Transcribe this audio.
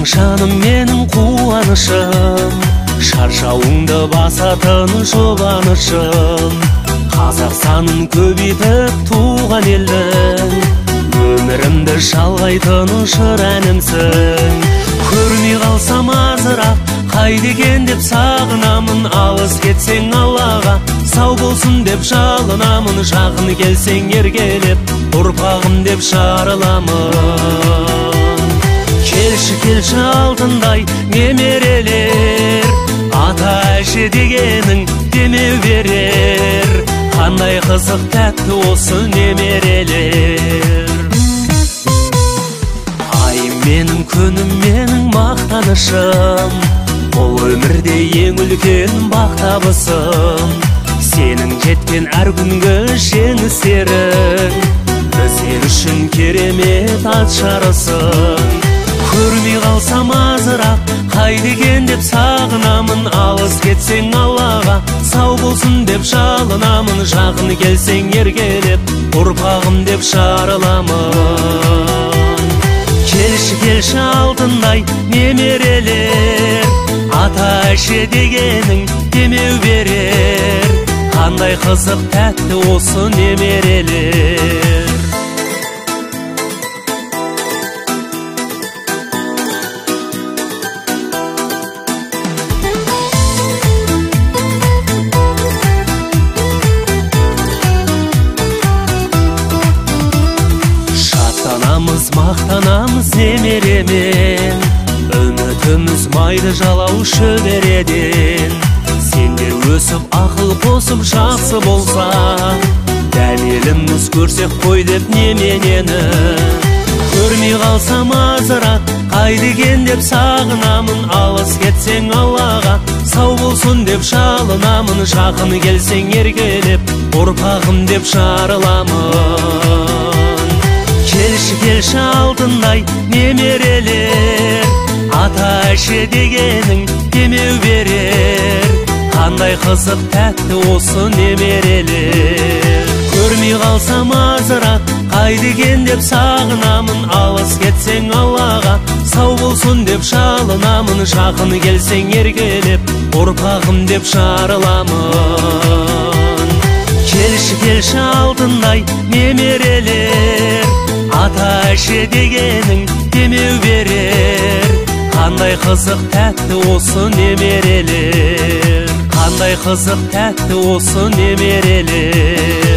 Сенің жаным менің қуанышым, шаршауыңды басатын жұбанышым. Қазақстанын көбейтіп туған елдің, өмірімді жалғайтын жыр әнімсің. Көрмей қалсам азырақ, қайда екен деп сағынамын. Алыс кетсең Аллаға, сау болсын деп жалынамын. Жақын келсең еркелеп, ұрпағым деп жарыламын. Келші келші алтындай немерелер, ата әже дегенің демеу берер. Қандай қызық тәтті осы немерелер. Айым менің, күнім менің мақтанышым, бұл өмірде ең үлкен бақ табысым. Сенің жеткен әр күнгі жеңістерің біздер үшін керемет ат жарысың. Көрмей қалсам азырақ, қайда екен деп сағынамын. Алыс кетсең Аллаға, сау болсын деп жалынамын. Жақын келсең еркелеп, ұрпағым деп жарыламын. Келші келші алтындай немерелер, ата әже дегенің демеу берер. Қандай қызық тәтті осы немерелер. Мақтанамыз немеремен, үмітіміз майды жалау шөбереден. Сендер өсіп ақыл қосып жақсы болса, дәлеліміз көрсек қой деп неменені. Көрмей қалсам азырақ, қайда екен деп сағынамын. Алыс кетсең Аллаға, сау болсын деп жалынамын. Жақын келсең еркелеп, ұрпағым деп жарыламын. Келші келші алтындай немерелер, ата әже дегенің демеу берер. Қандай қызық тәтті осы немерелер. Көрмей қалсам азырақ, қайда екен деп сағынамын. Алыс кетсең Аллаға, сау болсын деп жалынамын. Жақын келсең еркелеп, ұрпағым деп жарыламын. Келші келші алтындай немерелер, ата әже дегенің демеу берер. Қандай қызық тәтті осы немерелер. Қандай қызық тәтті осы немерелер.